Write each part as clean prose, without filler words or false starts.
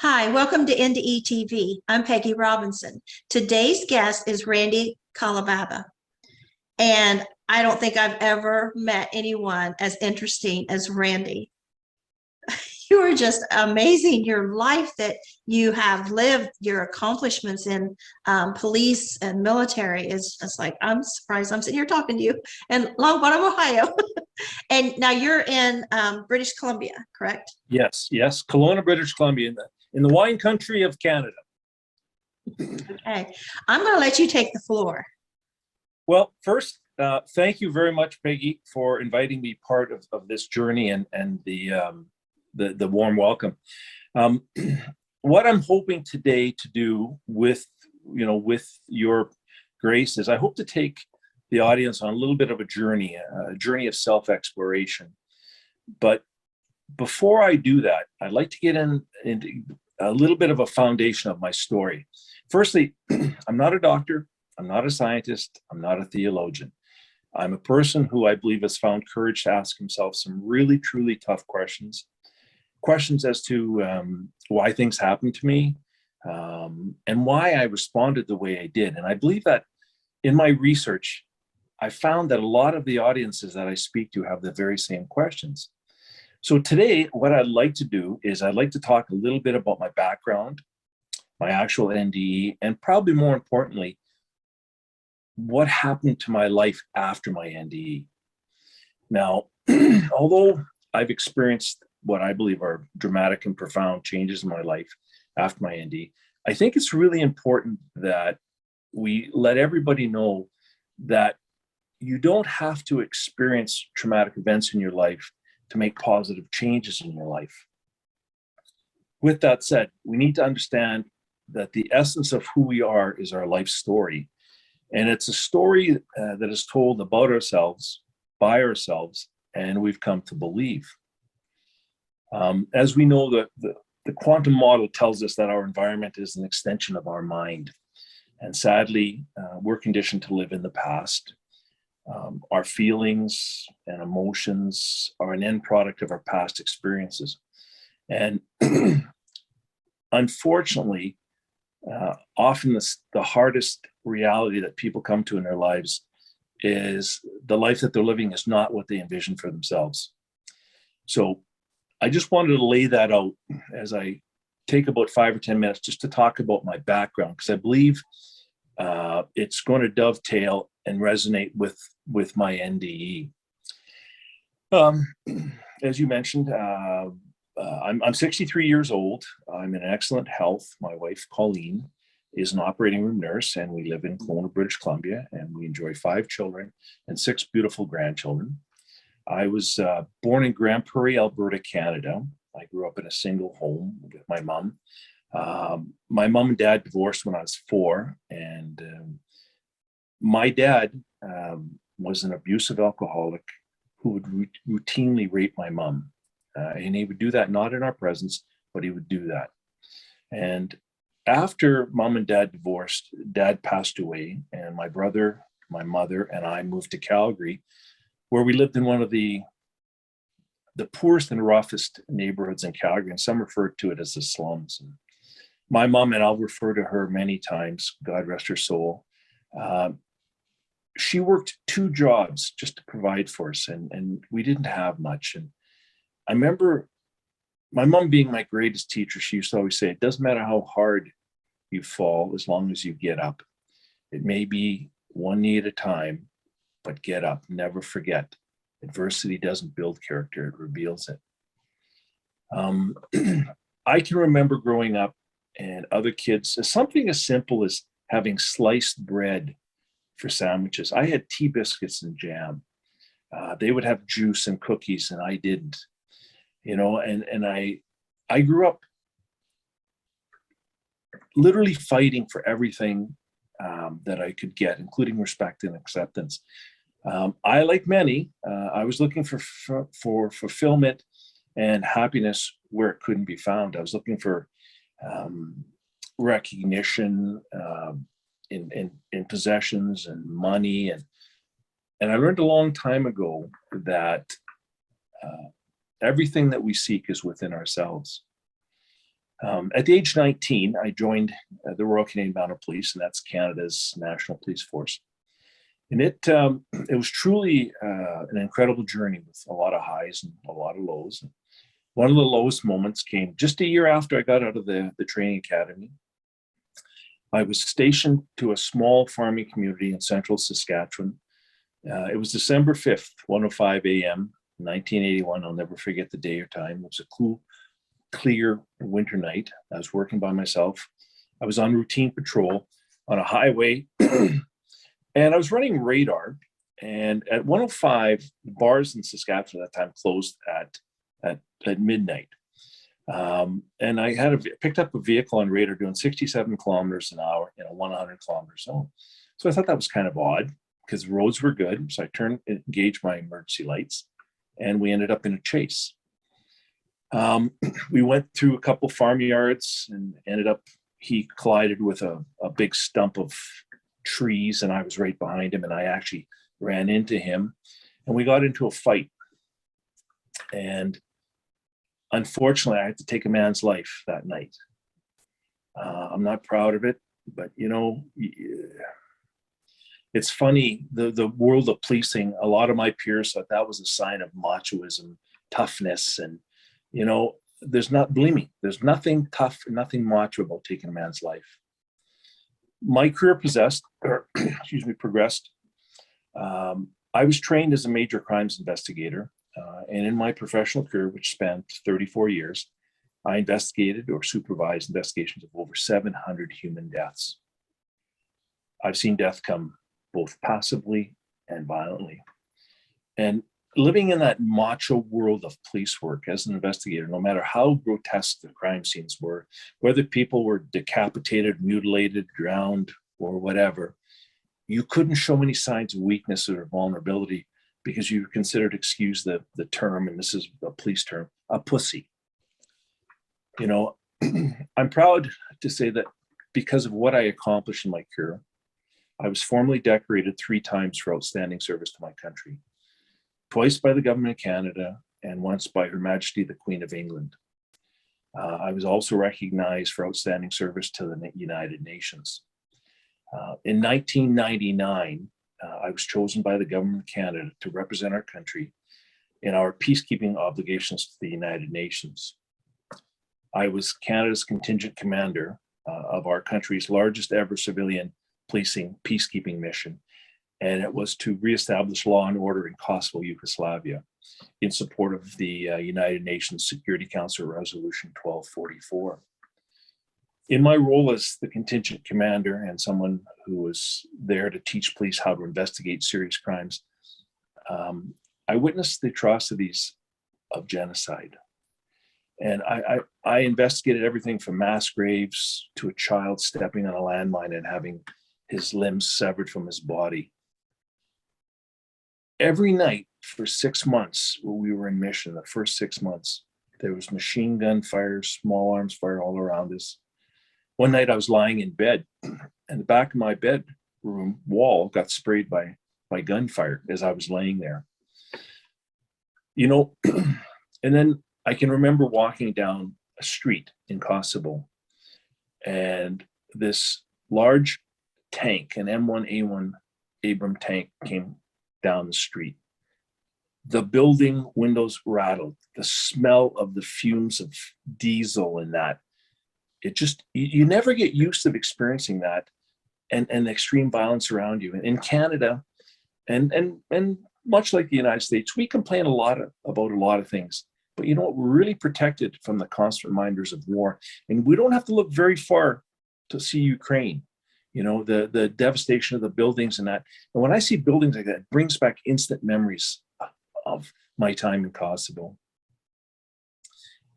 Hi, welcome to NDE TV. I'm Peggy Robinson. Today's guest is Randy Kolibaba. And I don't think I've ever met anyone as interesting as Randy. You are just amazing. Your life that you have lived, your accomplishments in police and military is just like, I'm surprised I'm sitting here talking to you in Long Bottom, Ohio. And now you're in British Columbia, correct? Yes, Kelowna, British Columbia, in the wine country of Canada. Okay, I'm going to let you take the floor. Well, first, thank you very much, Peggy, for inviting me part of this journey and the warm welcome. What I'm hoping today to do with your grace is I hope to take the audience on a little bit of a journey of self-exploration. But before I do that, I'd like to get into a little bit of a foundation of my story. Firstly, I'm not a doctor, I'm not a scientist, I'm not a theologian. I'm a person who I believe has found courage to ask himself some really, truly tough questions. Questions as to why things happened to me and why I responded the way I did. And I believe that in my research, I found that a lot of the audiences that I speak to have the very same questions. So today, what I'd like to do is I'd like to talk a little bit about my background, my actual NDE, and probably more importantly, what happened to my life after my NDE. Now, although I've experienced what I believe are dramatic and profound changes in my life after my NDE, I think it's really important that we let everybody know that you don't have to experience traumatic events in your life to make positive changes in your life. With that said, we need to understand that the essence of who we are is our life story. And it's a story that is told about ourselves, by ourselves, and we've come to believe. As we know, the quantum model tells us that our environment is an extension of our mind. And sadly, we're conditioned to live in the past. Our feelings and emotions are an end product of our past experiences. And unfortunately, often the hardest reality that people come to in their lives is the life that they're living is not what they envision for themselves. So I just wanted to lay that out as I take about 5 or 10 minutes just to talk about my background, because I believe it's going to dovetail and resonate with my NDE. As you mentioned, I'm 63 years old. I'm in excellent health. My wife, Colleen, is an operating room nurse, and we live in Kelowna, British Columbia, and we enjoy 5 children and 6 beautiful grandchildren. I was born in Grand Prairie, Alberta, Canada. I grew up in a single home with my mom. My mom and dad divorced when I was 4, and my dad was an abusive alcoholic who would routinely rape my mom. And he would do that not in our presence, but he would do that. And after mom and dad divorced, dad passed away, and my brother, my mother, and I moved to Calgary, where we lived in one of the poorest and roughest neighborhoods in Calgary, and some refer to it as the slums. And my mom, and I'll refer to her many times, God rest her soul, she worked 2 jobs just to provide for us, and we didn't have much. And I remember my mom being my greatest teacher. She used to always say, it doesn't matter how hard you fall as long as you get up. It may be one knee at a time, but get up. Never forget. Adversity doesn't build character, it reveals it. I can remember growing up and other kids, something as simple as having sliced bread for sandwiches. I had tea biscuits and jam. They would have juice and cookies, and I didn't. And I grew up literally fighting for everything that I could get, including respect and acceptance. I, like many, I was looking for fulfillment and happiness where it couldn't be found. I was looking for recognition in possessions and money, and I learned a long time ago that everything that we seek is within ourselves. At the age of 19, I joined the Royal Canadian Mounted Police, and that's Canada's national police force. And it was truly an incredible journey with a lot of highs and a lot of lows. And one of the lowest moments came just a year after I got out of the training academy. I was stationed to a small farming community in central Saskatchewan. It was December 5th, 1:05 a.m., 1981. I'll never forget the day or time. It was a cool, clear winter night. I was working by myself. I was on routine patrol on a highway, and I was running radar. And at 1:05, bars in Saskatchewan at that time closed at midnight. And I had picked up a vehicle on radar doing 67 kilometers an hour in a 100 kilometer zone. So I thought that was kind of odd because the roads were good. So I engaged my emergency lights, and we ended up in a chase. We went through a couple farmyards and he collided with a big stump of trees, and I was right behind him, and I actually ran into him, and we got into a fight. And unfortunately, I had to take a man's life that night. I'm not proud of it, but it's funny, the world of policing, a lot of my peers thought that was a sign of machoism, toughness, and there's nothing tough, nothing macho about taking a man's life. My career progressed. I was trained as a major crimes investigator, and in my professional career, which spanned 34 years, I investigated or supervised investigations of over 700 human deaths. I've seen death come both passively and violently. And living in that macho world of police work as an investigator, no matter how grotesque the crime scenes were, whether people were decapitated, mutilated, drowned, or whatever, you couldn't show any signs of weakness or vulnerability because you were considered, excuse the term, and this is a police term, a pussy. I'm proud to say that because of what I accomplished in my career, I was formally decorated 3 times for outstanding service to my country, twice by the Government of Canada and once by Her Majesty the Queen of England. I was also recognized for outstanding service to the United Nations. In 1999, I was chosen by the Government of Canada to represent our country in our peacekeeping obligations to the United Nations. I was Canada's contingent commander of our country's largest ever civilian policing peacekeeping mission, and it was to reestablish law and order in Kosovo, Yugoslavia, in support of the United Nations Security Council Resolution 1244. In my role as the contingent commander and someone who was there to teach police how to investigate serious crimes, I witnessed the atrocities of genocide. And I investigated everything from mass graves to a child stepping on a landmine and having his limbs severed from his body. Every night for 6 months when we were in mission, the first 6 months, there was machine gun fire, small arms fire all around us. One night I was lying in bed, and the back of my bedroom wall got sprayed by gunfire as I was laying there. And then I can remember walking down a street in Kosovo, and this large tank, an M1A1 Abram tank, came down the street. The building windows rattled. The smell of the fumes of diesel and that, it just, you never get used to experiencing that and the extreme violence around you. And in Canada, and much like the United States, we complain about a lot of things. But we're really protected from the constant reminders of war. And we don't have to look very far to see Ukraine, the devastation of the buildings and that. And when I see buildings like that, it brings back instant memories of my time in Kosovo.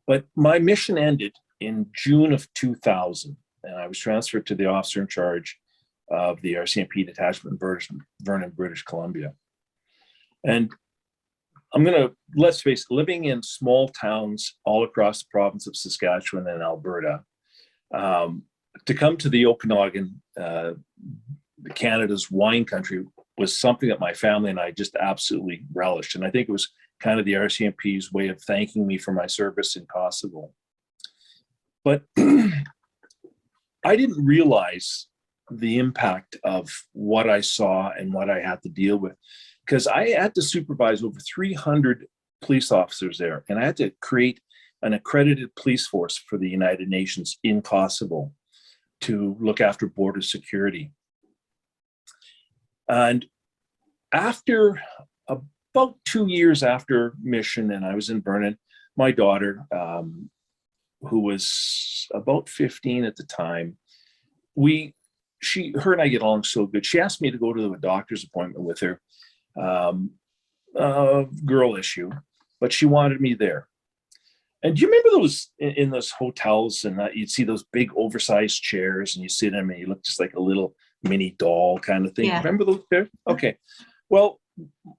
But my mission ended in June of 2000, and I was transferred to the officer in charge of the RCMP detachment in Vernon, British Columbia. And let's face it, living in small towns all across the province of Saskatchewan and Alberta, to come to the Okanagan, Canada's wine country, was something that my family and I just absolutely relished. And I think it was kind of the RCMP's way of thanking me for my service in Kosovo. But I didn't realize the impact of what I saw and what I had to deal with, because I had to supervise over 300 police officers there, and I had to create an accredited police force for the United Nations in Kosovo to look after border security. And after about 2 years after mission, and I was in Vernon, my daughter, who was about 15 at the time, her and I get along so good. She asked me to go to a doctor's appointment with her, girl issue, but she wanted me there. And do you remember those in those hotels, and you'd see those big oversized chairs, and you sit in them and you look just like a little mini doll kind of thing? Yeah. Remember those chairs? Okay. Well,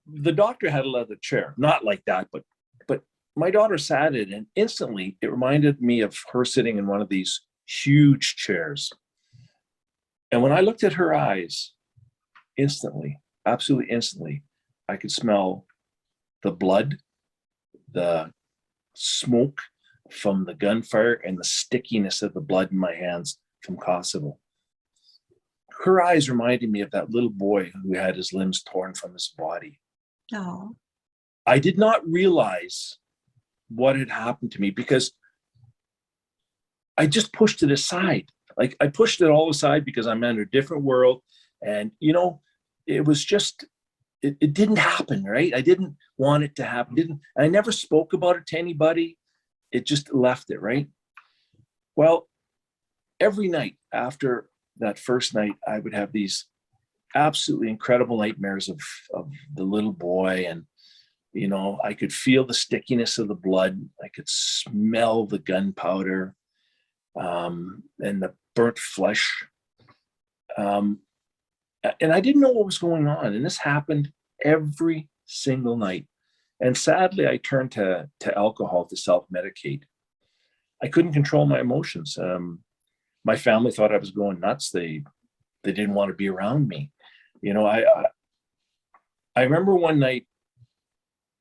the doctor had a leather chair, not like that, but my daughter sat in it, and instantly it reminded me of her sitting in one of these huge chairs. And when I looked at her eyes, instantly, absolutely instantly, I could smell the blood, the smoke from the gunfire, and the stickiness of the blood in my hands from Kosovo. Her eyes reminded me of that little boy who had his limbs torn from his body. Oh. I did not realize what had happened to me because I just pushed it aside. Like, I pushed it all aside because I'm in a different world. And, it was just, it didn't happen, right? I didn't want it to happen. I never spoke about it to anybody. It just left it, right? Well, every night after that first night, I would have these absolutely incredible nightmares of the little boy. And, I could feel the stickiness of the blood. I could smell the gunpowder and the burnt flesh. And I didn't know what was going on. And this happened every single night. And sadly, I turned to alcohol to self-medicate. I couldn't control my emotions. My family thought I was going nuts. They didn't want to be around me. I remember one night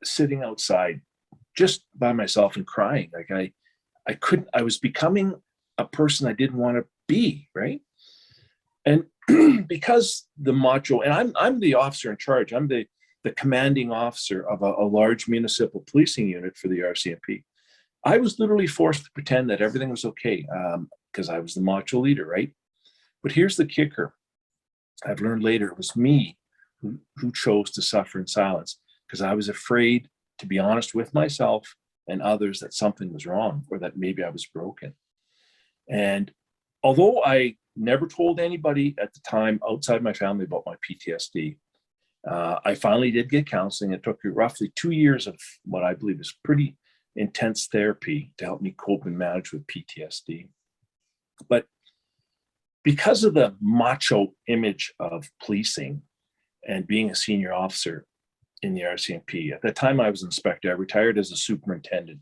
sitting outside just by myself and crying. Like I was becoming a person I didn't want to be, right? And because the macho, and I'm the officer in charge, I'm the commanding officer of a large municipal policing unit for the RCMP. I was literally forced to pretend that everything was okay because I was the macho leader, right? But here's the kicker. I've learned later it was me who chose to suffer in silence because I was afraid to be honest with myself and others that something was wrong or that maybe I was broken. And although I never told anybody at the time outside my family about my PTSD, I finally did get counseling. It took roughly 2 years of what I believe is pretty intense therapy to help me cope and manage with PTSD. But because of the macho image of policing and being a senior officer in the RCMP, at that time I was inspector. I retired as a superintendent.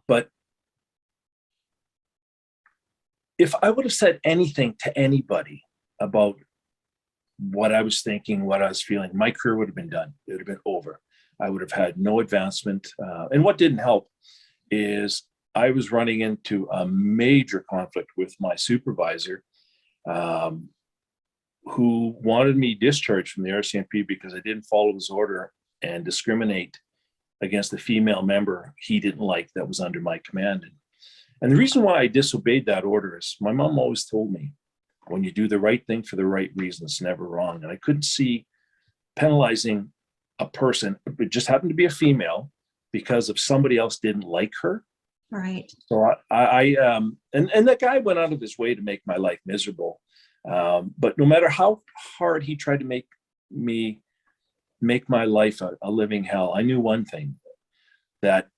But if I would have said anything to anybody about what I was thinking, what I was feeling, my career would have been done. It would have been over. I would have had no advancement. And what didn't help is I was running into a major conflict with my supervisor, who wanted me discharged from the RCMP because I didn't follow his order and discriminate against a female member he didn't like that was under my command. And the reason why I disobeyed that order is my mom always told me, when you do the right thing for the right reason, it's never wrong. And I couldn't see penalizing a person, it just happened to be a female, because if somebody else didn't like her. Right. So and that guy went out of his way to make my life miserable. But no matter how hard he tried to make my life a living hell, I knew one thing, that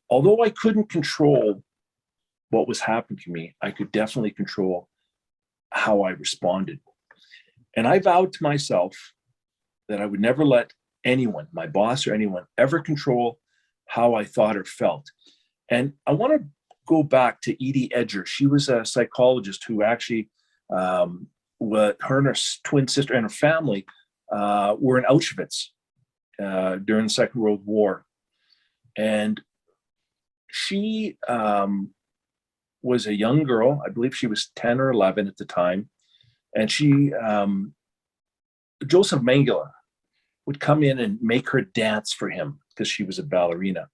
although I couldn't control what was happening to me, I could definitely control how I responded. And I vowed to myself that I would never let anyone, my boss or anyone, ever control how I thought or felt. And I want to go back to Edie Edger. She was a psychologist who actually, her and her twin sister and her family were in Auschwitz during the Second World War. And she was a young girl. I believe she was 10 or 11 at the time. And Joseph Mengele would come in and make her dance for him because she was a ballerina.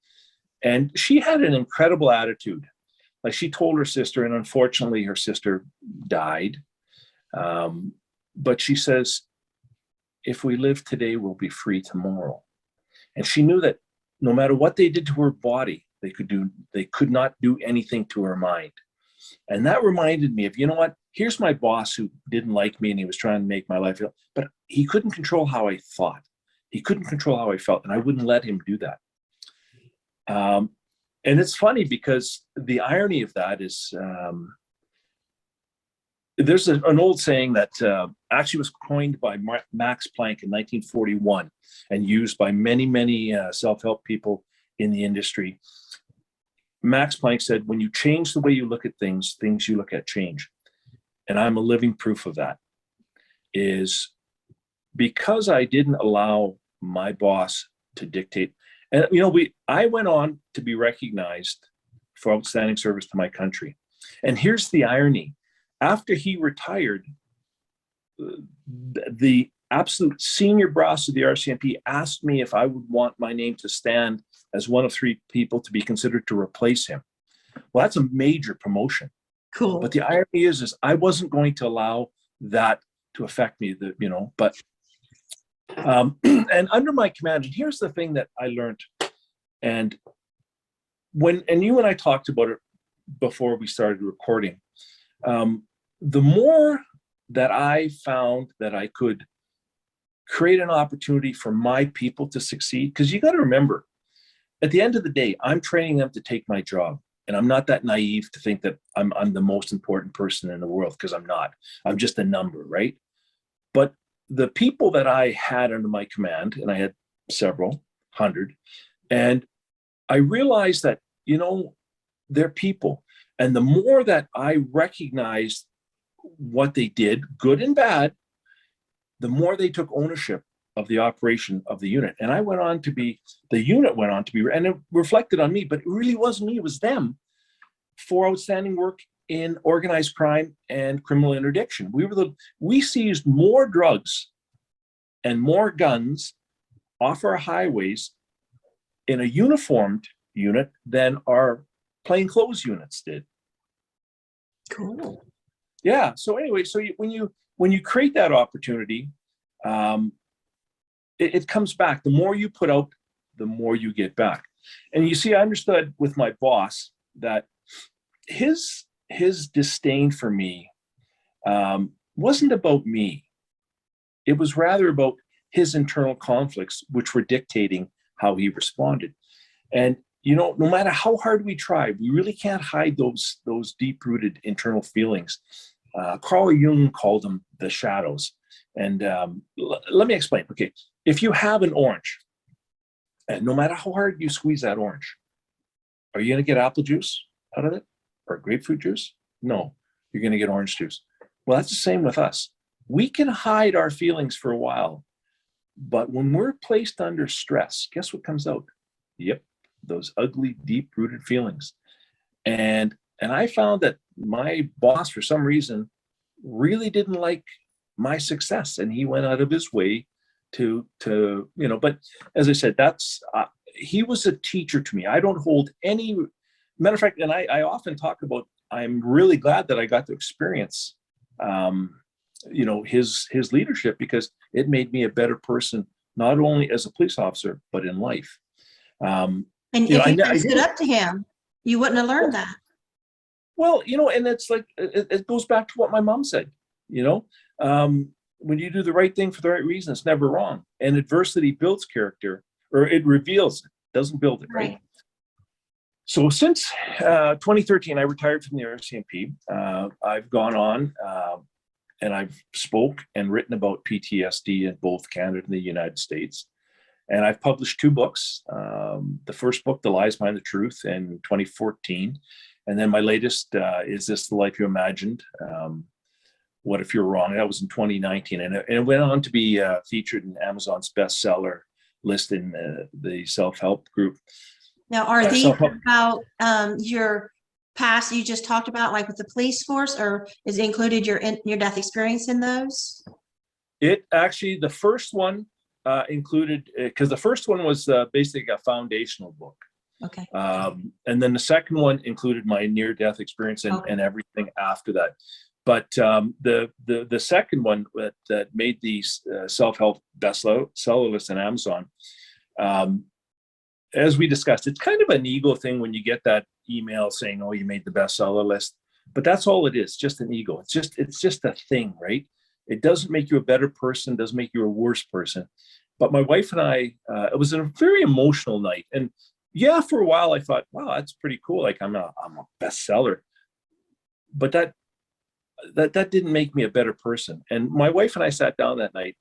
And she had an incredible attitude. Like, she told her sister, and unfortunately her sister died. But she says, if we live today, we'll be free tomorrow. And she knew that no matter what they did to her body, they could not do anything to her mind. And that reminded me of, you know what, here's my boss who didn't like me and he was trying to make my life, but he couldn't control how I thought. He couldn't control how I felt, and I wouldn't let him do that. And it's funny because the irony of that is, there's an old saying that actually was coined by Max Planck in 1941 and used by many, many self-help people in the industry. Max Planck said, when you change the way you look at things, things you look at change. And I'm a living proof of that. Is because I didn't allow my boss to dictate. And, you know, I went on to be recognized for outstanding service to my country. And here's the irony. After he retired, the absolute senior boss of the RCMP asked me if I would want my name to stand as one of 3 people to be considered to replace him. Well, that's a major promotion. Cool. But the irony is I wasn't going to allow that to affect me, but and under my command, and here's the thing that I learned, and you and I talked about it before we started recording, the more that I found that I could create an opportunity for my people to succeed, because you got to remember, at the end of the day, I'm training them to take my job. And I'm not that naive to think that I'm the most important person in the world, because I'm not. I'm just a number, right? But the people that I had under my command, and I had several hundred, and I realized that, they're people. And the more that I recognized what they did, good and bad, the more they took ownership of the operation of the unit. And the unit went on to be, and it reflected on me, but it really wasn't me, it was them, for outstanding work in organized crime and criminal interdiction. We seized more drugs and more guns off our highways in a uniformed unit than our plainclothes units did. Cool. Yeah. So anyway, when you create that opportunity, it comes back. The more you put out, the more you get back. And you see, I understood with my boss that his disdain for me wasn't about me. It was rather about his internal conflicts, which were dictating how he responded. And no matter how hard we try, we really can't hide those deep-rooted internal feelings. Carl Jung called them the shadows. And let me explain. Okay, if you have an orange, and no matter how hard you squeeze that orange, are you going to get apple juice out of it or grapefruit juice? No, you're going to get orange juice. Well, that's the same with us. We can hide our feelings for a while, but when we're placed under stress, guess what comes out? Yep, those ugly, deep-rooted feelings. And I found that my boss, for some reason, really didn't like my success, and he went out of his way to but as I said, that's he was a teacher to me. I don't hold any, matter of fact, and I often talk about, I'm really glad that I got to experience his leadership, because it made me a better person, not only as a police officer but in life. And if you hadn't stood up to him, you wouldn't have learned that. Well, and it's like, it goes back to what my mom said, when you do the right thing for the right reason, it's never wrong. And adversity builds character, or it reveals it, doesn't build it, right? So since 2013, I retired from the RCMP. I've gone on and I've spoke and written about PTSD in both Canada and the United States. And I've published 2 books. The first book, The Lies Behind the Truth, in 2014. And then my latest, Is This the Life You Imagined? What If You're Wrong? That was in 2019. And it went on to be featured in Amazon's bestseller list in the self-help group. Now, are these self-help. about your past you just talked about, like with the police force, or is it included your death experience in those? It actually, the first one included, because the first one was basically a foundational book. Okay. And then the second one included my near-death experience and everything after that. But the second one that made these self-help bestseller list on Amazon, as we discussed, it's kind of an ego thing when you get that email saying, "Oh, you made the bestseller list," but that's all it is, just an ego. It's just a thing, right? It doesn't make you a better person, doesn't make you a worse person. But my wife and I, it was a very emotional night, and yeah, for a while I thought, wow, that's pretty cool. Like I'm a bestseller, but that didn't make me a better person. And my wife and I sat down that night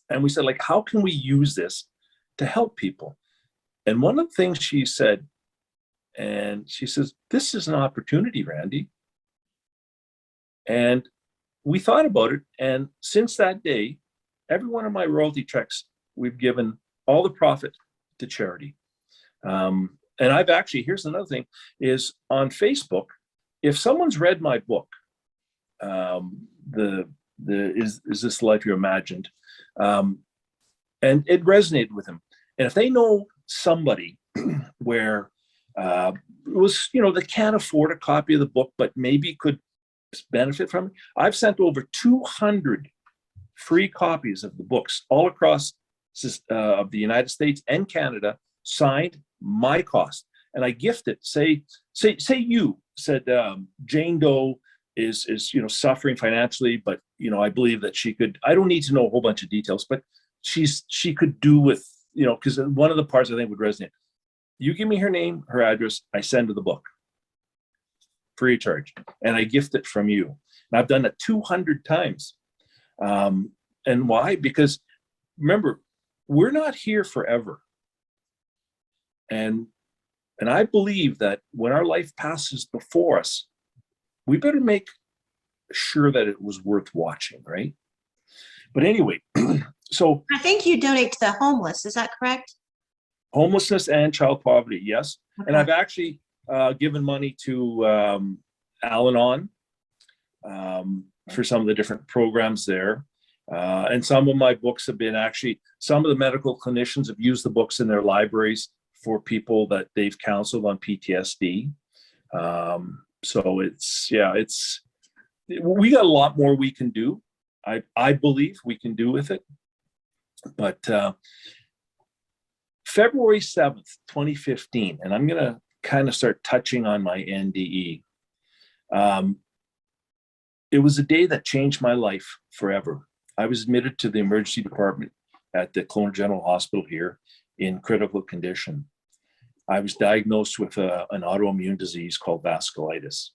and we said, like, how can we use this to help people? And one of the things she said, and she says, "This is an opportunity, Randy." And we thought about it. And since that day, every one of my royalty checks, we've given all the profit to charity. And I've actually, here's another thing, is on Facebook, if someone's read my book, is this life you imagined, and it resonated with them, and if they know somebody where it was, they can't afford a copy of the book but maybe could benefit from it, I've sent over 200 free copies of the books all across of the United States and Canada, signed, my cost, and I gift it. Say you said Jane Doe is suffering financially, but I believe that she could, I don't need to know a whole bunch of details, but she could do with, because one of the parts I think would resonate. You give me her name, her address, I send her the book free of charge, and I gift it from you. And I've done that 200 times. And why? Because remember, we're not here forever. And I believe that when our life passes before us, we better make sure that it was worth watching, right? But anyway, so I think you donate to the homeless. Is that correct? homelessness and child poverty, yes. Okay. And I've actually given money to Al-Anon for some of the different programs there. And some of my books have been actually, some of the medical clinicians have used the books in their libraries for people that they've counseled on PTSD. So we got a lot more we can do. I believe we can do with it. But February 7th, 2015, and I'm going to kind of start touching on my NDE. It was a day that changed my life forever. I was admitted to the emergency department at the Kelowna General Hospital here in critical condition. I was diagnosed with an autoimmune disease called vasculitis.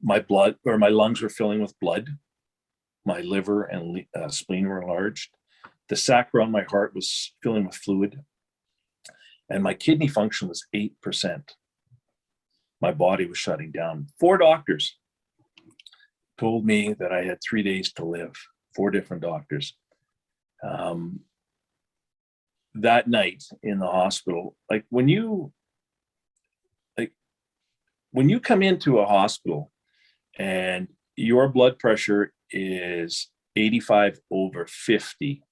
My lungs were filling with blood. My liver and spleen were enlarged. The sac around my heart was filling with fluid. And my kidney function was 8%. My body was shutting down. 4 doctors told me that I had 3 days to live. 4 different doctors. That night in the hospital, like when you come into a hospital and your blood pressure is 85/50,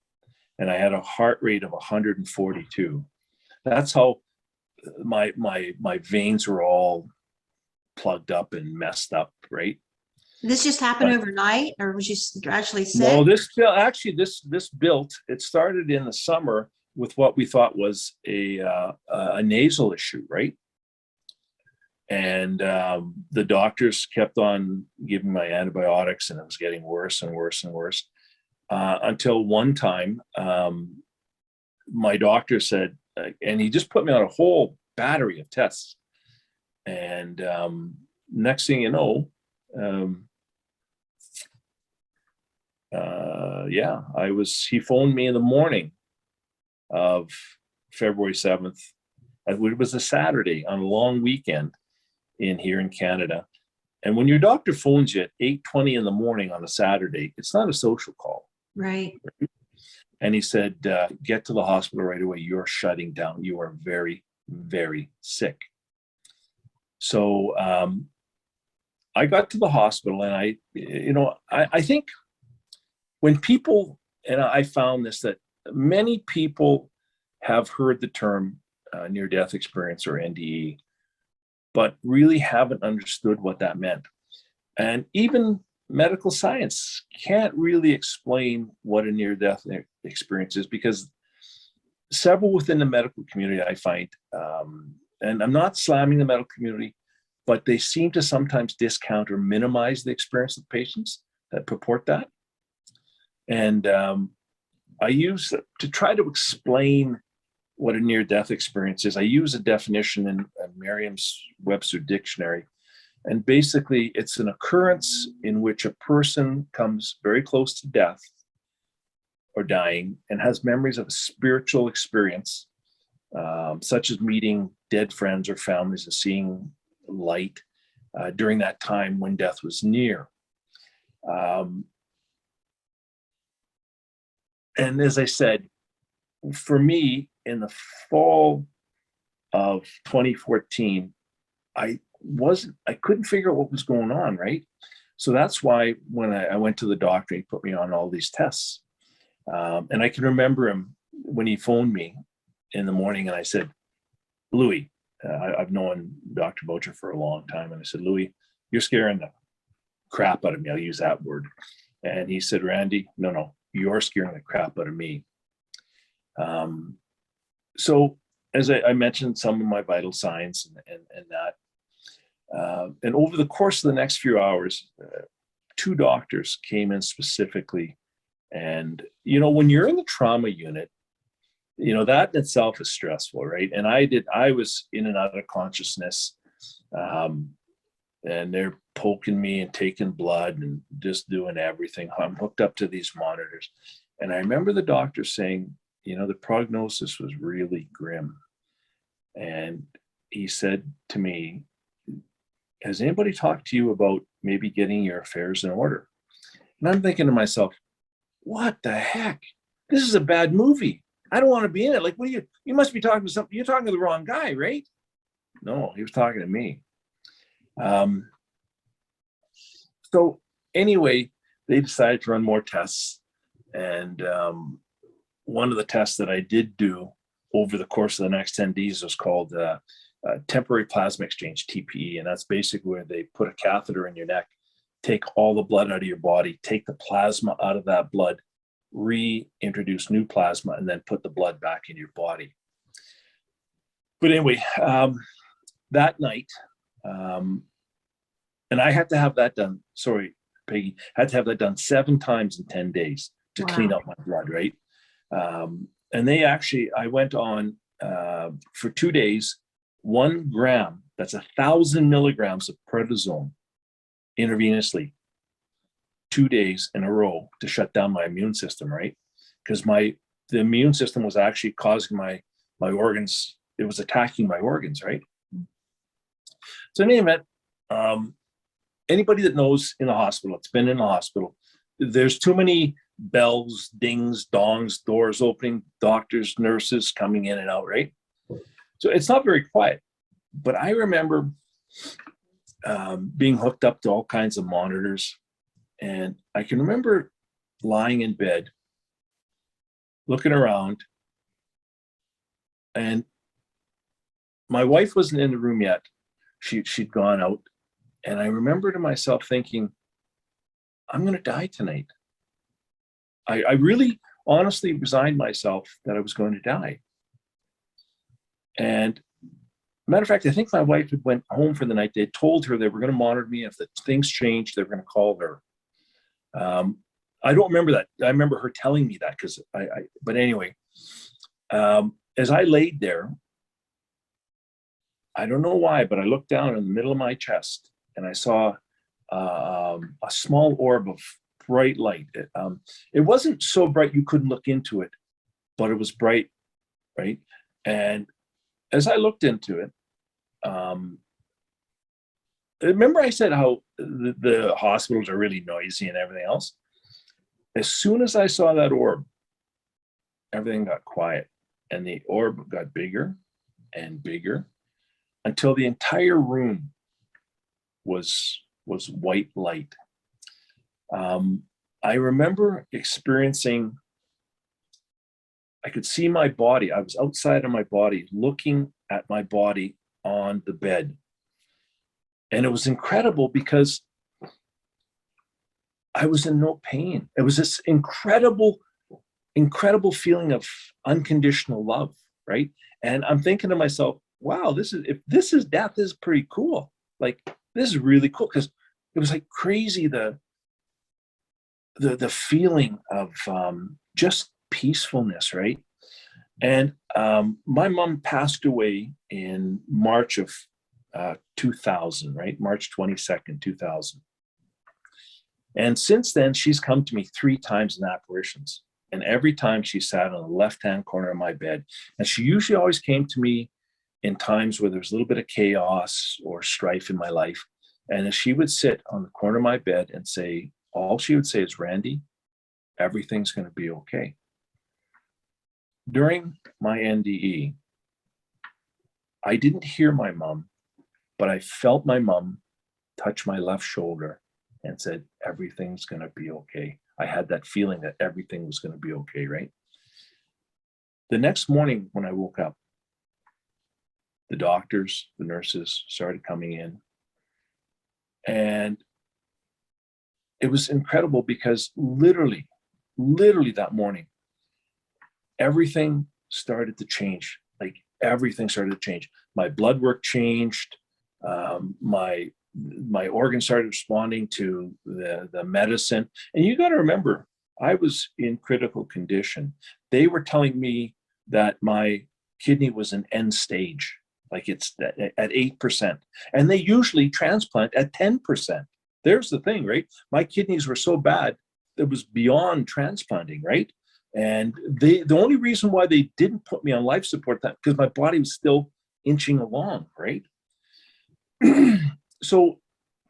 and I had a heart rate of 142. That's how my veins were all plugged up and messed up, right? This just happened overnight, or was you actually sick? No, this built. It started in the summer with what we thought was a nasal issue, right? And the doctors kept on giving my antibiotics, and it was getting worse and worse and worse. Until one time, my doctor said, and he just put me on a whole battery of tests. And next thing you know, he phoned me in the morning of February 7th. It was a Saturday on a long weekend here in Canada. And when your doctor phones you at 8:20 in the morning on a Saturday, it's not a social call. Right. And he said, get to the hospital right away. You're shutting down. You are very, very sick. So I got to the hospital, and I think when people, and I found this, that many people have heard the term near-death experience, or NDE, but really haven't understood what that meant. And even medical science can't really explain what a near-death experience is, because several within the medical community, I find, and I'm not slamming the medical community, but they seem to sometimes discount or minimize the experience of patients that purport that. And I use, to try to explain what a near-death experience is, I use a definition in Merriam-Webster dictionary. And basically, it's an occurrence in which a person comes very close to death or dying and has memories of a spiritual experience, such as meeting dead friends or families and seeing light during that time when death was near. And as I said, for me, in the fall of 2014, I couldn't figure out what was going on, right? So that's why when I went to the doctor, he put me on all these tests. And I can remember him when he phoned me in the morning, and I said, Louis, I've known Dr. Bocher for a long time. And I said, Louis, you're scaring the crap out of me. I'll use that word. And he said, Randy, no, you're scaring the crap out of me. So as I mentioned, some of my vital signs and that. And over the course of the next few hours, 2 doctors came in specifically. And, when you're in the trauma unit, that in itself is stressful, right? And I was in and out of consciousness, and they're poking me and taking blood and just doing everything. I'm hooked up to these monitors. And I remember the doctor saying, the prognosis was really grim. And he said to me, has anybody talked to you about maybe getting your affairs in order? And I'm thinking to myself, what the heck? This is a bad movie. I don't want to be in it. Like, what you must be talking to something. You're talking to the wrong guy, right? No, he was talking to me. So anyway, they decided to run more tests. And one of the tests that I did do over the course of the next 10 days was called temporary plasma exchange, TPE. And that's basically where they put a catheter in your neck, take all the blood out of your body, take the plasma out of that blood, reintroduce new plasma, and then put the blood back in your body. But anyway, that night, and I had to have that done, sorry, Peggy, had to have that done 7 times in 10 days to clean up my blood, right? And I went on for 2 days, 1 gram, that's 1,000 milligrams of prednisone intravenously, 2 days in a row to shut down my immune system, right? Because the immune system was actually causing my organs, it was attacking my organs, right? So in any event, anybody that knows in the hospital, it's been in the hospital, there's too many bells, dings, dongs, doors opening, doctors, nurses coming in and out, right? So it's not very quiet. But I remember being hooked up to all kinds of monitors. And I can remember lying in bed, looking around, and my wife wasn't in the room yet. She'd gone out. And I remember to myself thinking, I'm going to die tonight. I really honestly resigned myself that I was going to die. And matter of fact, I think my wife had went home for the night. They told her they were going to monitor me. If the things changed, they were going to call her. I don't remember that. I remember her telling me that because but anyway, as I laid there, I don't know why, but I looked down in the middle of my chest and I saw a small orb of bright light. It wasn't so bright you couldn't look into it, but it was bright, right? And as I looked into it, remember I said how the hospitals are really noisy and everything else? As soon as I saw that orb, everything got quiet, and the orb got bigger and bigger until the entire room was white light. I remember experiencing, I could see my body. I was outside of my body, looking at my body on the bed. And it was incredible because I was in no pain. It was this incredible feeling of unconditional love, right? And I'm thinking to myself, wow, if this is death, this is pretty cool. Like, this is really cool, because it was like crazy, the feeling of just peacefulness, right? And my mom passed away in March of 2000, right? March 22nd, 2000. And since then, she's come to me 3 times in apparitions. And every time she sat on the left-hand corner of my bed. And she usually always came to me in times where there was a little bit of chaos or strife in my life. And as she would sit on the corner of my bed and say, all she would say is, Randy, everything's going to be okay. During my NDE, I didn't hear my mom, but I felt my mom touch my left shoulder and said, everything's going to be okay. I had that feeling that everything was going to be okay, right? The next morning when I woke up, the doctors, the nurses started coming in. And it was incredible because literally that morning, everything started to change. Like, everything started to change. My blood work changed. My organs started responding to the medicine. And you got to remember, I was in critical condition. They were telling me that my kidney was in end stage, like it's at 8%. And they usually transplant at 10%. There's the thing, right? My kidneys were so bad, it was beyond transplanting, right? And the only reason why they didn't put me on life support, that because my body was still inching along, right? So,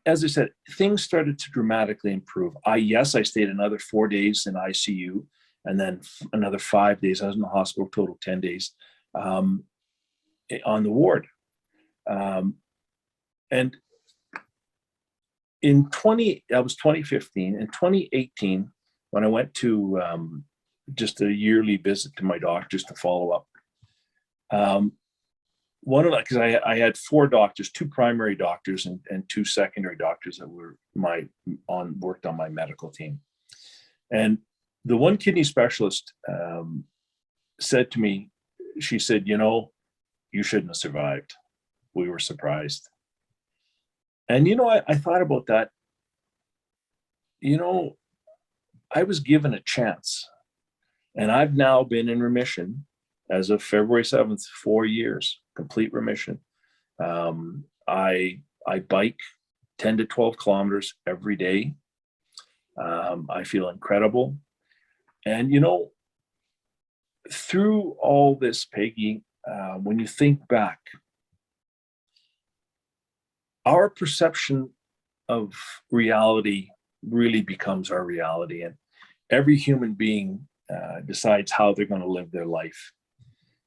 as I said, things started to dramatically improve. I stayed another 4 days in ICU, and then another 5 days. I was in the hospital, total 10 days on the ward. And that was 2015. In 2018, when I went to just a yearly visit to my doctors to follow up, one of that, because I had 4 doctors, 2 primary doctors and 2 secondary doctors that were worked on my medical team. And the one kidney specialist said to me, she said, you shouldn't have survived. We were surprised. And, I thought about that. I was given a chance, and I've now been in remission as of February 7th, 4 years, complete remission. I bike 10 to 12 kilometers every day. I feel incredible. And, through all this, Peggy, when you think back, our perception of reality really becomes our reality. And every human being decides how they're going to live their life.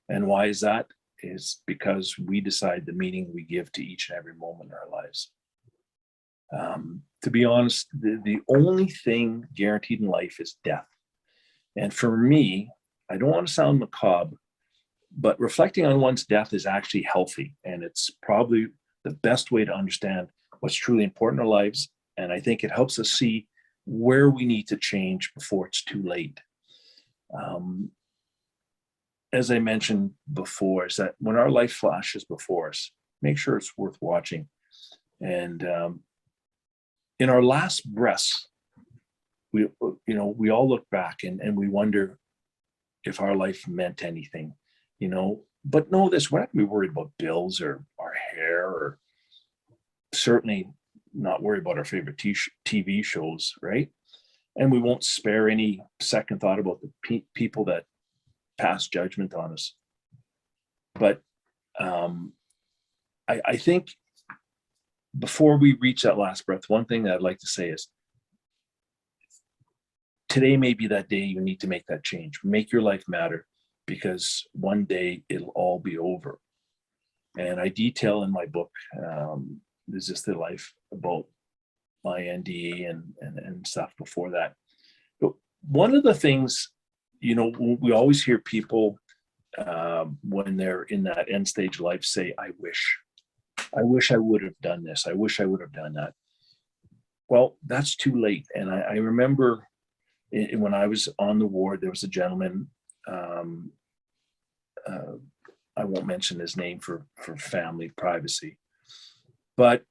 And why is that? Is because we decide the meaning we give to each and every moment in our lives. To be honest, the only thing guaranteed in life is death. And for me, I don't want to sound macabre, but reflecting on one's death is actually healthy. And it's probably the best way to understand what's truly important in our lives. And I think it helps us see where we need to change before it's too late. As I mentioned before, is that when our life flashes before us, make sure it's worth watching. And in our last breaths, we all look back and we wonder if our life meant anything, but know this, we're not gonna be worried about bills or our hair, or certainly not worry about our favorite TV shows, right? And we won't spare any second thought about the people that pass judgment on us. But I think before we reach that last breath, one thing that I'd like to say is, today may be that day you need to make that change. Make your life matter. because one day it'll all be over. And I detail in my book, Is This the Life, about my NDE and stuff before that. But one of the things, you know, we always hear people when they're in that end stage life say, I wish I would have done this. I wish I would have done that. Well, that's too late. And I remember when I was on the ward, there was a gentleman, I won't mention his name for family privacy, but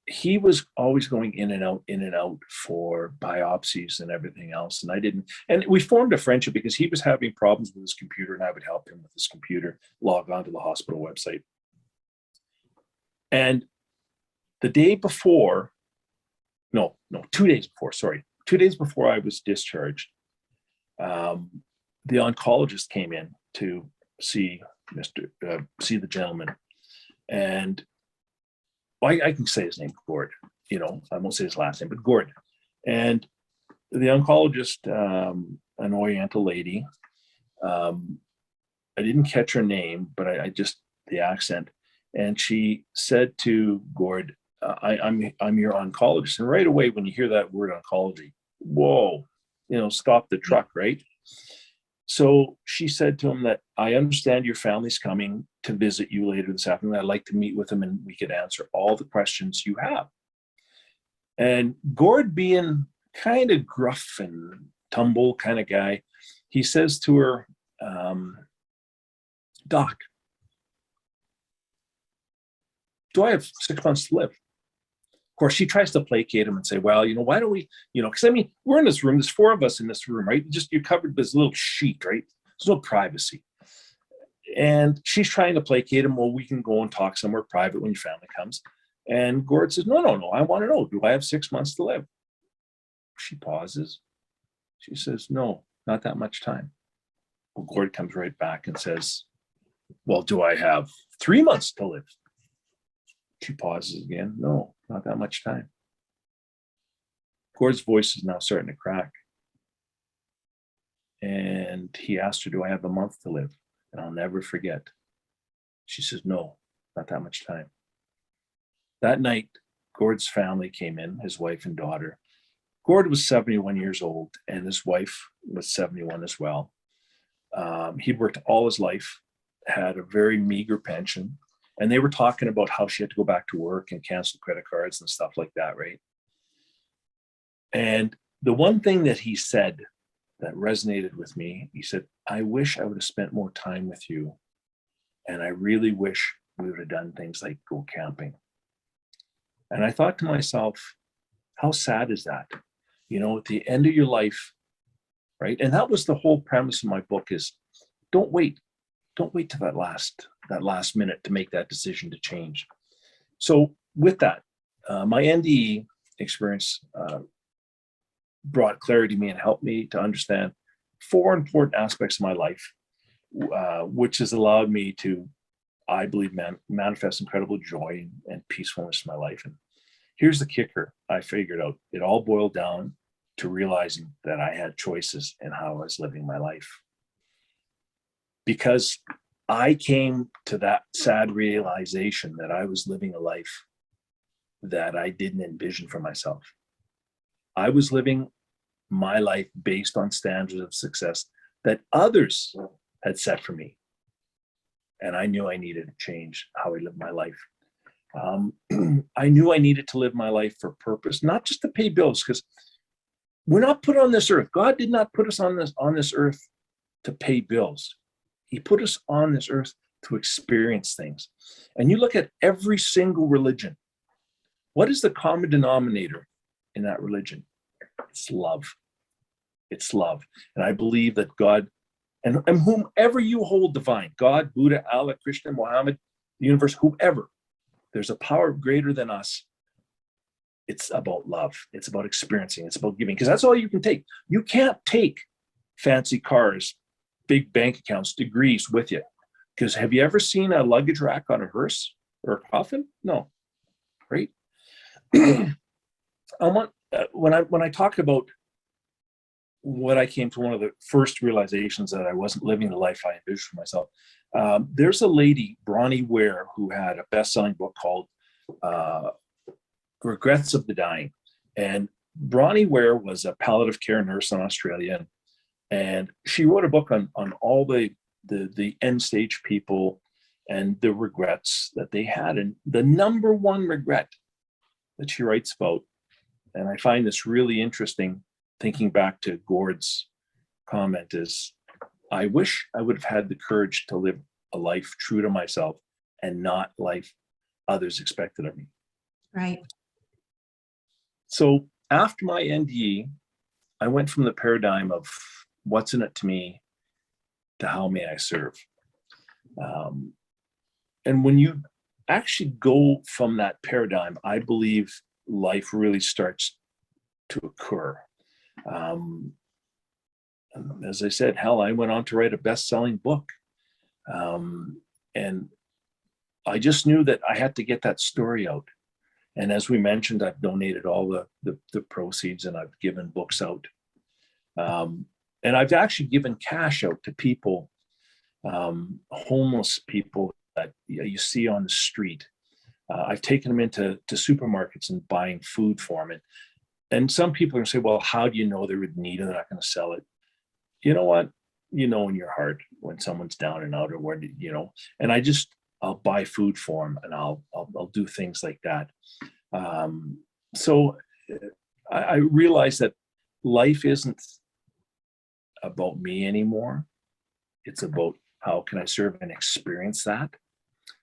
he was always going in and out for biopsies and everything else. And I didn't, and we formed a friendship because he was having problems with his computer and I would help him with his computer, log on to the hospital website. And the day before, no, 2 days before, sorry, 2 days before I was discharged, the oncologist came in to see the gentleman. And I can say his name, Gord, you know, I won't say his last name, but Gord. And the oncologist, an Oriental lady, I didn't catch her name, but I just, the accent. And she said to Gord, I'm your oncologist. And right away, when you hear that word oncology, whoa, you know, stop the truck, right? So she said to him that, I understand your family's coming to visit you later this afternoon. I'd like to meet with them and we could answer all the questions you have. And Gord, being kind of gruff and tumble kind of guy, he says to her, Doc, do I have 6 months to live? Of course, she tries to placate him and say, well, you know, why don't we, you know, because I mean, we're in this room, there's 4 of us in this room, right? You're covered with this little sheet, right? There's no privacy. And she's trying to placate him. Well, we can go and talk somewhere private when your family comes. And Gord says, no, I want to know, do I have 6 months to live? She pauses. She says, no, not that much time. Well, Gord comes right back and says, well, do I have 3 months to live? She pauses again. No, not that much time. Gord's voice is now starting to crack. And he asked her, do I have a month to live? And I'll never forget. She says, no, not that much time. That night, Gord's family came in, his wife and daughter. Gord was 71 years old and his wife was 71 as well. He'd worked all his life, had a very meager pension. And they were talking about how she had to go back to work and cancel credit cards and stuff like that, right? And the one thing that he said that resonated with me, he said, I wish I would have spent more time with you. And I really wish we would have done things like go camping. And I thought to myself, how sad is that? You know, at the end of your life, right? And that was the whole premise of my book is don't wait to that last minute to make that decision to change. So with that, my NDE experience brought clarity to me and helped me to understand 4 important aspects of my life, which has allowed me to, I believe, manifest incredible joy and peacefulness in my life. And here's the kicker. I figured out it all boiled down to realizing that I had choices in how I was living my life. Because I came to that sad realization that I was living a life that I didn't envision for myself. I was living my life based on standards of success that others had set for me. And I knew I needed to change how I lived my life. I knew I needed to live my life for purpose, not just to pay bills, because we're not put on this earth. God did not put us on this earth to pay bills. He put us on this earth to experience things. And you look at every single religion. What is the common denominator in that religion? It's love. It's love. And I believe that God, and whomever you hold divine, God, Buddha, Allah, Krishna, Muhammad, the universe, whoever, there's a power greater than us. It's about love. It's about experiencing. It's about giving, because that's all you can take. You can't take fancy cars, big bank accounts, degrees with you. Because have you ever seen a luggage rack on a hearse or a coffin? No, right? I want when I talk about what I came to one of the first realizations that I wasn't living the life I envisioned for myself. There's a lady, Bronnie Ware, who had a best-selling book called Regrets of the Dying. And Bronnie Ware was a palliative care nurse in Australia. And she wrote a book on all the end stage people and the regrets that they had. And the number one regret that she writes about, and I find this really interesting, thinking back to Gord's comment, is I wish I would have had the courage to live a life true to myself and not life others expected of me. Right. So after my NDE, I went from the paradigm of what's in it to me to how may I serve. And when you actually go from that paradigm, I believe life really starts to occur. As I said, hell, I went on to write a best-selling book. And I just knew that I had to get that story out. And as we mentioned, I've donated all the proceeds, and I've given books out. And I've actually given cash out to people, homeless people that you see on the street. I've taken them into supermarkets and buying food for them. And some people are going to say, well, how do you know they're in need and they're not going to sell it? You know what? You know in your heart when someone's down and out, or where, and I'll buy food for them, and I'll do things like that. So I realized that life isn't about me anymore. It's about how can I serve and experience that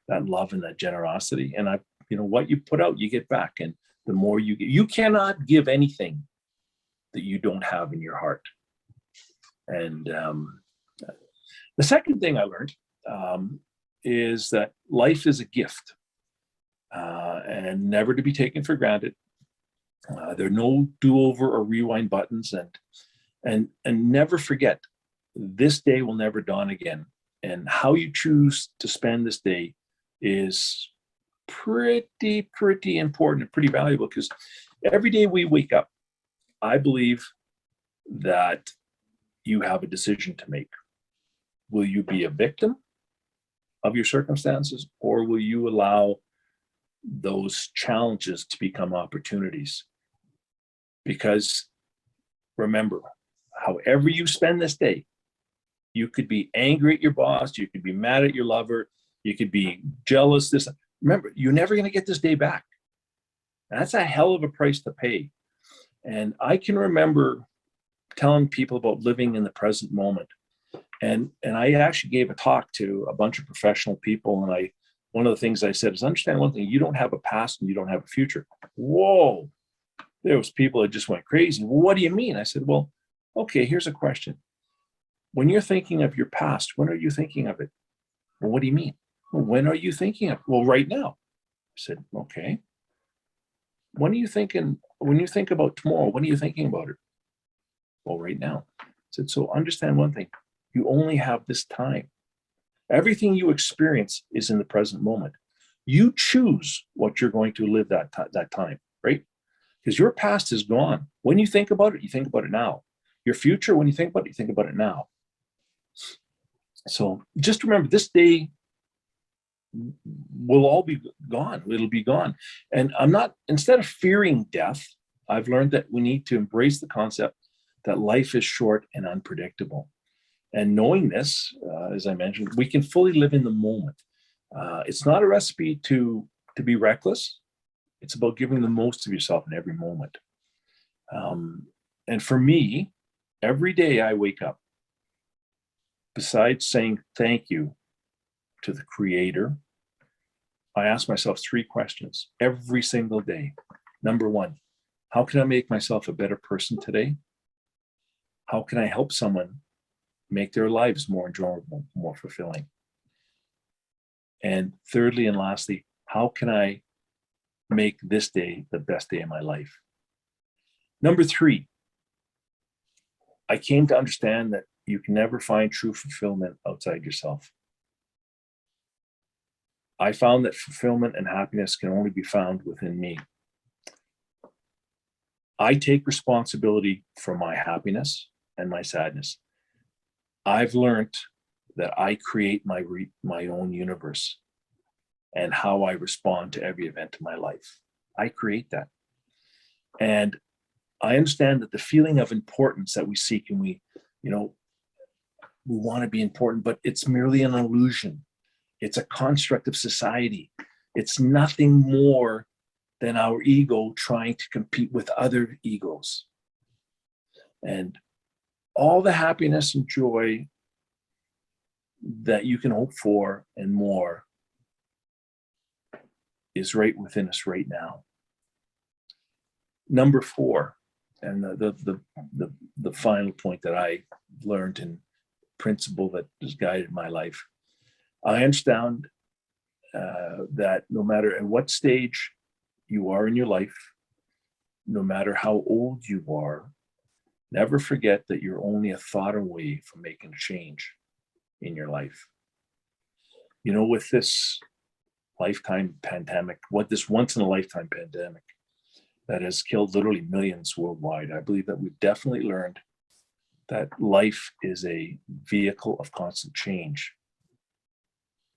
love and that generosity. And what you put out, you get back. And the more you get, you cannot give anything that you don't have in your heart. And the second thing I learned is that life is a gift, and never to be taken for granted. There are no do-over or rewind buttons, and never forget, this day will never dawn again. And how you choose to spend this day is pretty important and pretty valuable, because every day we wake up, I believe that you have a decision to make. Will you be a victim of your circumstances, or will you allow those challenges to become opportunities? Because remember, however you spend this day, you could be angry at your boss, you could be mad at your lover, you could be jealous. Remember, you're never going to get this day back. And that's a hell of a price to pay. And I can remember telling people about living in the present moment. And I actually gave a talk to a bunch of professional people. And one of the things I said is, understand one thing, you don't have a past and you don't have a future. Whoa, there was people that just went crazy. Well, what do you mean? I said, well, okay, here's a question. When you're thinking of your past, when are you thinking of it? Well, what do you mean? Well, when are you thinking of it? Well, right now. I said, okay. When are you thinking, when you think about tomorrow, when are you thinking about it? Well, right now. I said, so understand one thing, you only have this time. Everything you experience is in the present moment. You choose what you're going to live that time, right? Because your past is gone. When you think about it, you think about it now. Your future, when you think about it, you think about it now. So just remember, this day will all be gone. It'll be gone. And instead of fearing death, I've learned that we need to embrace the concept that life is short and unpredictable. And knowing this, as I mentioned, we can fully live in the moment. It's not a recipe to be reckless. It's about giving the most of yourself in every moment. And for me, every day I wake up, besides saying thank you to the Creator, I ask myself 3 questions every single day. Number 1, how can I make myself a better person today? How can I help someone make their lives more enjoyable, more fulfilling? And thirdly and lastly, how can I make this day the best day of my life? Number 3, I came to understand that you can never find true fulfillment outside yourself. I found that fulfillment and happiness can only be found within me. I take responsibility for my happiness. and my sadness. I've learned that I create my own universe and how I respond to every event in my life. I create that. And I understand that the feeling of importance that we seek, and we want to be important, but it's merely an illusion. It's a construct of society. It's nothing more than our ego trying to compete with other egos. And all the happiness and joy that you can hope for and more is right within us right now. Number 4, and the final point that I learned in principle that has guided my life. I understand that no matter at what stage you are in your life, no matter how old you are, never forget that you're only a thought away from making a change in your life. With this lifetime pandemic, this once in a lifetime pandemic that has killed literally millions worldwide, I believe that we've definitely learned that life is a vehicle of constant change.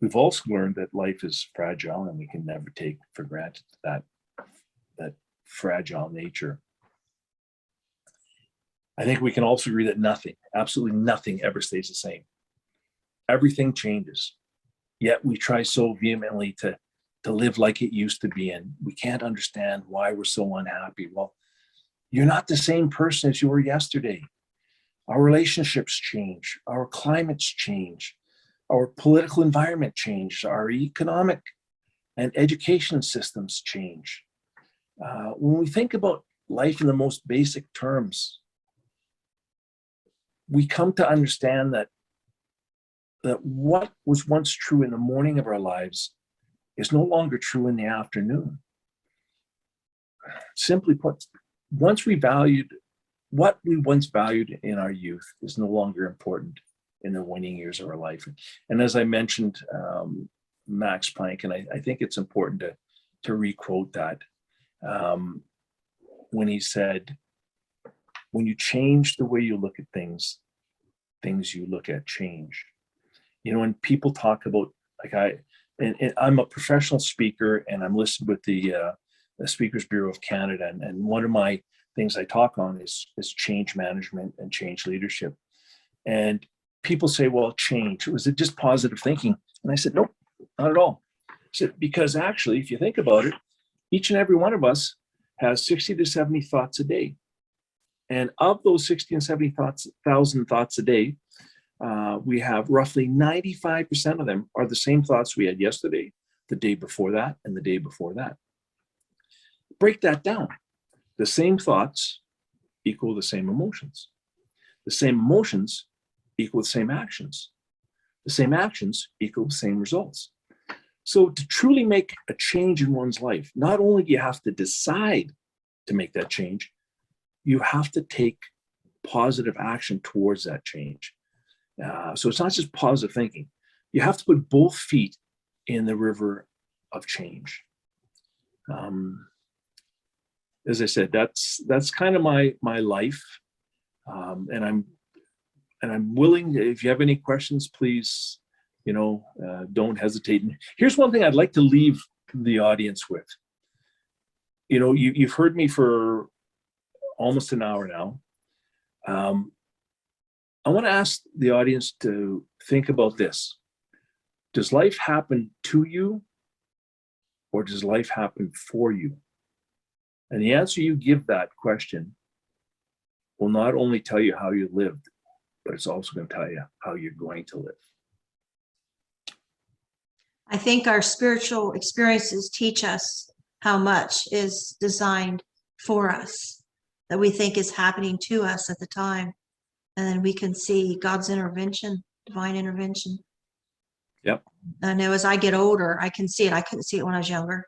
We've also learned that life is fragile, and we can never take for granted that fragile nature. I think we can also agree that nothing, absolutely nothing, ever stays the same. Everything changes, yet we try so vehemently to live like it used to be, and we can't understand why we're so unhappy. Well, you're not the same person as you were yesterday. Our relationships change, our climates change, our political environment changes, our economic and education systems change. When we think about life in the most basic terms, we come to understand that what was once true in the morning of our lives is no longer true in the afternoon. Simply put, what we once valued in our youth is no longer important in the waning years of our life. And as I mentioned, Max Planck, and I think it's important to requote that, when he said, when you change the way you look at things you look at change. When people talk about, I'm a professional speaker, and I'm listed with the Speakers Bureau of Canada, and one of my things I talk on is change management and change leadership. And people say, well, change, was it just positive thinking? And I said, nope, not at all. I said, because actually, if you think about it, each and every one of us has 60 to 70 thoughts a day. And of those 60 and 70,000 thoughts a day, we have roughly 95% of them are the same thoughts we had yesterday, the day before that, and the day before that. Break that down. The same thoughts equal the same emotions. The same emotions equal the same actions. The same actions equal the same results. So to truly make a change in one's life, not only do you have to decide to make that change, you have to take positive action towards that change. So it's not just positive thinking. You have to put both feet in the river of change. As I said, that's kind of my life, and I'm willing. If you have any questions, please, don't hesitate. And here's one thing I'd like to leave the audience with. You've heard me for almost an hour now. I want to ask the audience to think about this. Does life happen to you, or does life happen for you? And the answer you give that question will not only tell you how you lived, but it's also going to tell you how you're going to live. I think our spiritual experiences teach us how much is designed for us, that we think is happening to us at the time. And then we can see God's intervention, divine intervention. Yep. I know as I get older, I can see it. I couldn't see it when I was younger,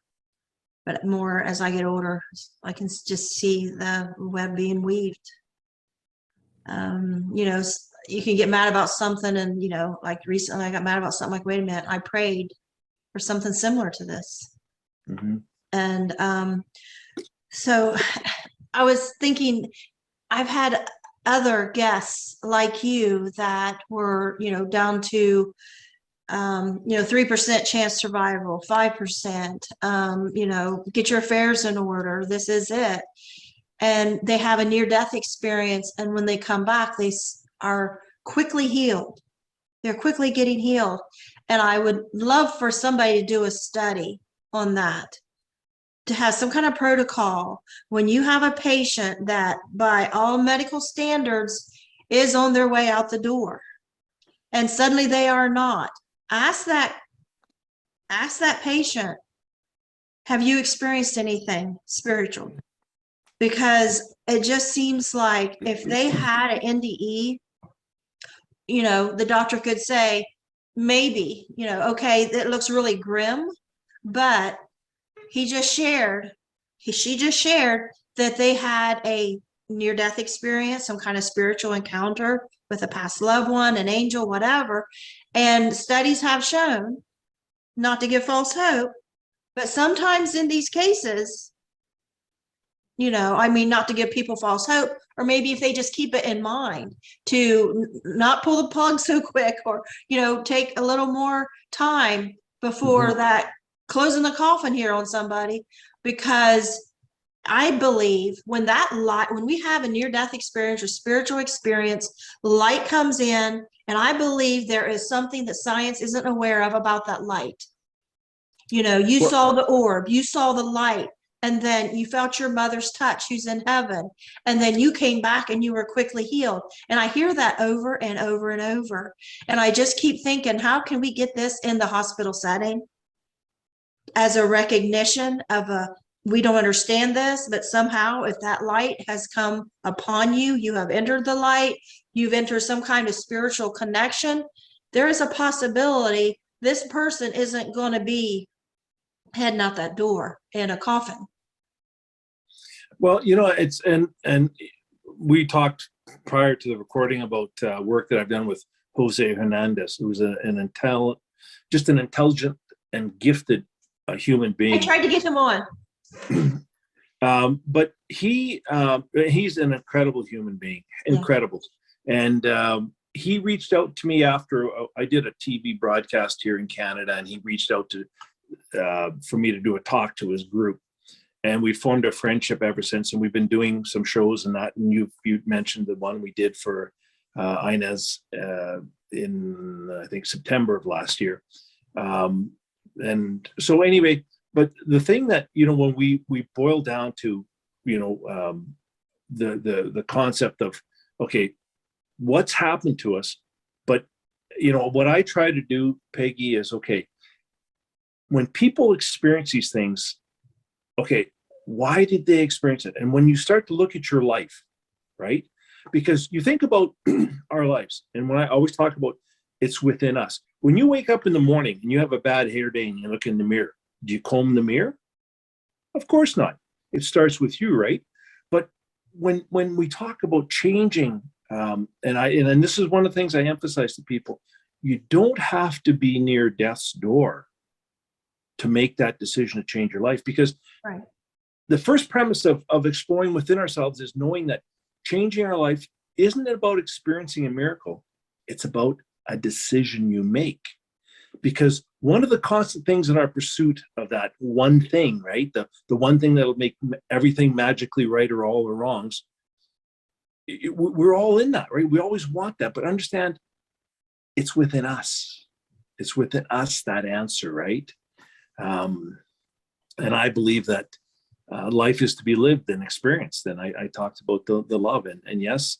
but more as I get older, I can just see the web being weaved. You can get mad about something, and like recently I got mad about something, like, wait a minute, I prayed for something similar to this. Mm-hmm. And so I was thinking, I've had other guests like you that were, down to 3% chance survival, 5%, get your affairs in order. This is it. And they have a near-death experience. And when they come back, they are quickly healed. They're quickly getting healed. And I would love for somebody to do a study on that, to have some kind of protocol when you have a patient that by all medical standards is on their way out the door and suddenly they are not. Ask that patient, have you experienced anything spiritual? Because it just seems like if they had an NDE, the doctor could say, maybe, okay, that looks really grim, but she just shared that they had a near-death experience, some kind of spiritual encounter with a past loved one, an angel, whatever. And studies have shown, not to give false hope, but sometimes in these cases, not to give people false hope, or maybe if they just keep it in mind to not pull the plug so quick, or, take a little more time before that closing the coffin here on somebody, because I believe when we have a near-death experience or spiritual experience, light comes in, and I believe there is something that science isn't aware of about that light. You saw the orb, you saw the light, and then you felt your mother's touch, who's in heaven, and then you came back and you were quickly healed. And I hear that over and over and over. And I just keep thinking, how can we get this in the hospital setting as a recognition of we don't understand this, but somehow if that light has come upon you, you have entered the light, you've entered some kind of spiritual connection, there is a possibility this person isn't going to be heading out that door in a coffin. Well, it's, and we talked prior to the recording about work that I've done with Jose Hernandez, who's an intelligent and gifted human being. I tried to get him on. But he's an incredible human being, incredible. And he reached out to me after I did a TV broadcast here in Canada, and he reached out for me to do a talk to his group. And we formed a friendship ever since, and we've been doing some shows and that. And you mentioned the one we did for Inez in, I think, September of last year. And so anyway, but the thing that, when we boil down to, the concept of, okay, what's happened to us? But, what I try to do, Peggy, is, okay, when people experience these things, okay, why did they experience it? And when you start to look at your life, right? Because you think about our lives, and when I always talk about it's within us. When you wake up in the morning and you have a bad hair day and you look in the mirror, do you comb the mirror? Of course not. It starts with you, right? But when we talk about changing, and this is one of the things I emphasize to people, you don't have to be near death's door to make that decision to change your life, because right. The first premise of exploring within ourselves is knowing that changing our life isn't about experiencing a miracle. It's about a decision you make. Because one of the constant things in our pursuit of that one thing, right? The one thing that'll make everything magically right or all the wrongs, we're all in that, right? We always want that, but understand it's within us. It's within us, that answer, right? And I believe that life is to be lived and experienced. And I talked about the love. And yes,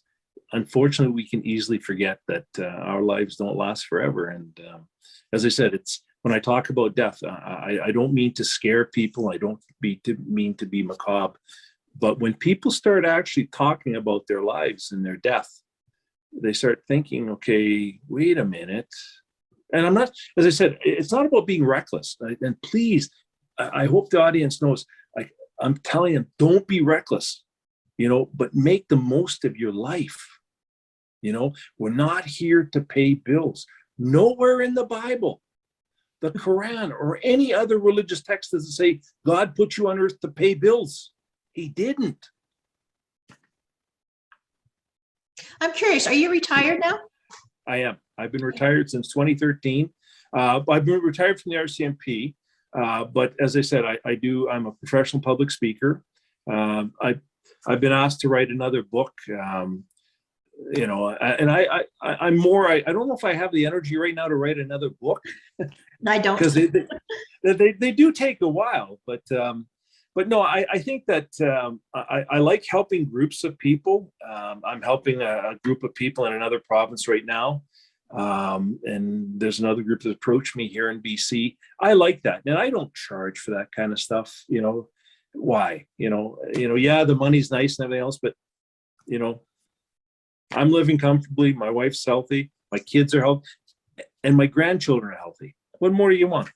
unfortunately, we can easily forget that our lives don't last forever. And as I said, it's when I talk about death, I don't mean to scare people. I don't mean to be macabre. But when people start actually talking about their lives and their death, they start thinking, okay, wait a minute. And I'm not, as I said, it's not about being reckless. And please, I hope the audience knows, like, I'm telling them, don't be reckless, but make the most of your life. We're not here to pay bills. Nowhere in the Bible, the Quran, or any other religious text does it say God put you on earth to pay bills. He didn't. I'm curious, are you retired now? I am. I've been retired since 2013. I've been retired from the RCMP, but as I said, I'm a professional public speaker. I've been asked to write another book, and I don't know if I have the energy right now to write another book. I don't. Because they do take a while, but no, I think that I like helping groups of people. I'm helping a group of people in another province right now. And there's another group that approached me here in BC. I like that. And I don't charge for that kind of stuff. Why? Yeah, the money's nice and everything else, but I'm living comfortably. My wife's healthy. My kids are healthy, and my grandchildren are healthy. What more do you want?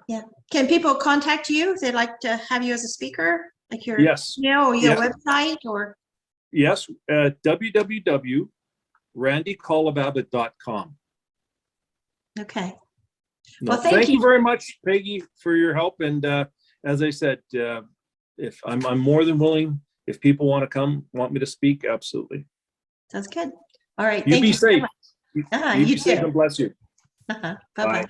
Yeah. Can people contact you if they'd like to have you as a speaker? Like your Yes. your Yeah. website or? Yes. www.randykolibaba.com. Okay. No, Well, thank you very much, Peggy, for your help. And as I said, if I'm more than willing, if people want me to speak, absolutely. Sounds good. All right. You Thank be you so safe. much. You You be safe too. and bless you. Bye-bye. Bye.